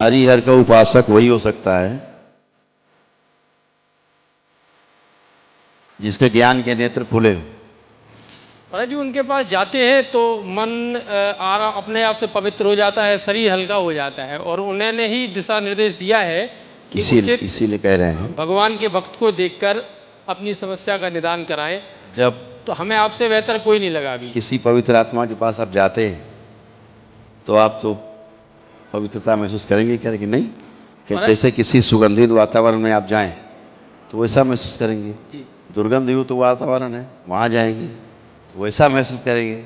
हरिहर का उपासक वही हो सकता है जिसके ज्ञान के नेत्र खुले हो। महाराज जी, उनके पास जाते हैं तो मन आराम अपने आप से पवित्र हो जाता है, शरीर हल्का हो जाता है, और उन्होंने ही दिशा निर्देश दिया है कि उचित इसीलिए कह रहे हैं भगवान के भक्त को देखकर अपनी समस्या का निदान कराएं। जब तो हमें आपसे बेहतर कोई नहीं लगा अभी। किसी पवित्र आत्मा के पास आप जाते हैं तो आप तो पवित्रता महसूस करेंगे क्या, कि नहीं? कि जैसे किसी सुगंधित वातावरण में आप जाएं तो वैसा महसूस करेंगे। दुर्गंध युक्त वातावरण है, वहाँ जाएंगे तो वैसा महसूस करेंगे।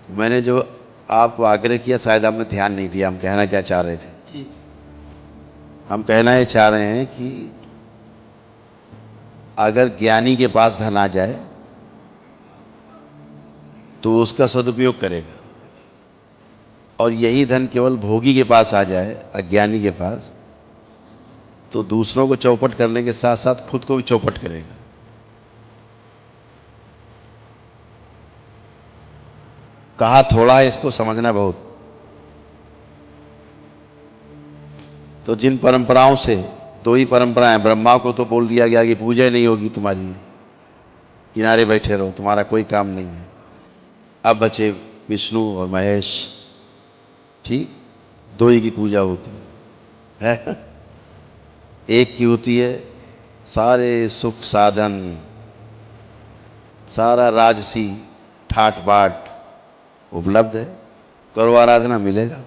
मैंने जो आपको आग्रह किया शायद आपने ध्यान नहीं दिया। हम कहना क्या चाह रहे थे? हम कहना ये चाह रहे हैं कि अगर ज्ञानी के पास धन आ जाए तो उसका सदुपयोग करेगा, और यही धन केवल भोगी के पास आ जाए, अज्ञानी के पास, तो दूसरों को चौपट करने के साथ साथ खुद को भी चौपट करेगा। कहा थोड़ा है, इसको समझना बहुत। तो जिन परंपराओं से, दो ही परंपराएं, ब्रह्मा को तो बोल दिया गया कि पूजा ही नहीं होगी तुम्हारी, किनारे बैठे रहो, तुम्हारा कोई काम नहीं है। अब बचे विष्णु और महेश, ठीक, दो ही की पूजा होती है। एक की होती है सारे सुख साधन, सारा राजसी ठाट बाट उपलब्ध है, करो आराधना मिलेगा।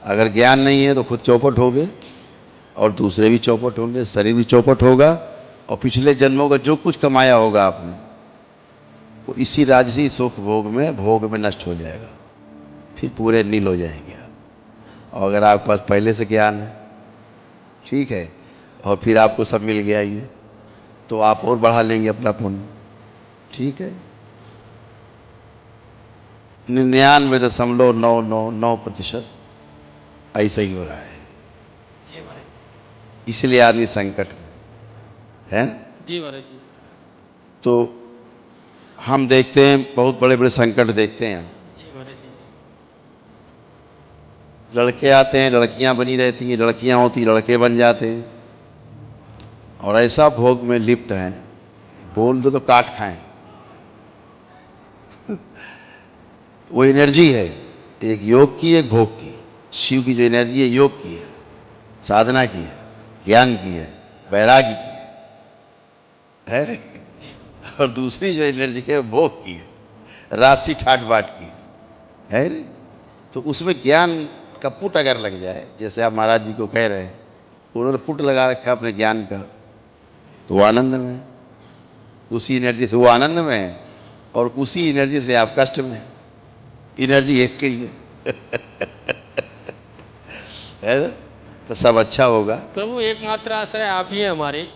अगर ज्ञान नहीं है तो खुद चौपट होगे और दूसरे भी चौपट होंगे, शरीर भी चौपट होगा, और पिछले जन्मों का जो कुछ कमाया होगा आपने वो इसी राजसी सुख भोग में नष्ट हो जाएगा, फिर पूरे नील हो जाएंगे आप। और अगर आपके पास पहले से ज्ञान है, ठीक है, और फिर आपको सब मिल गया ये, तो आप और बढ़ा लेंगे अपना पुण्य, ठीक है। 99.999% ऐसा ही हो रहा है, इसलिए आदमी संकट में है। जी महाराज जी। तो हम देखते हैं बहुत बड़े बड़े संकट देखते हैं। जी महाराज जी। लड़के आते हैं, लड़कियां बनी रहती हैं, लड़कियां होती लड़के बन जाते हैं, और ऐसा भोग में लिप्त हैं, बोल दो तो काट खाएं। वो एनर्जी है, एक योग की, एक भोग की। शिव की जो एनर्जी है योग की है, साधना की है, ज्ञान की है, वैराग्य की है, और दूसरी जो एनर्जी है भोग की है, राशि ठाट बाट की है। तो उसमें ज्ञान का पुट अगर लग जाए, जैसे आप महाराज जी को कह रहे हैं, उन्होंने पुट लगा रखा अपने ज्ञान का, तो वो आनंद में है, उसी एनर्जी से वो आनंद में है, और उसी एनर्जी से आप कष्ट में है। एनर्जी एक की है ना? तो सब अच्छा होगा। प्रभु एकमात्र आश्रय आप ही हैं हमारे।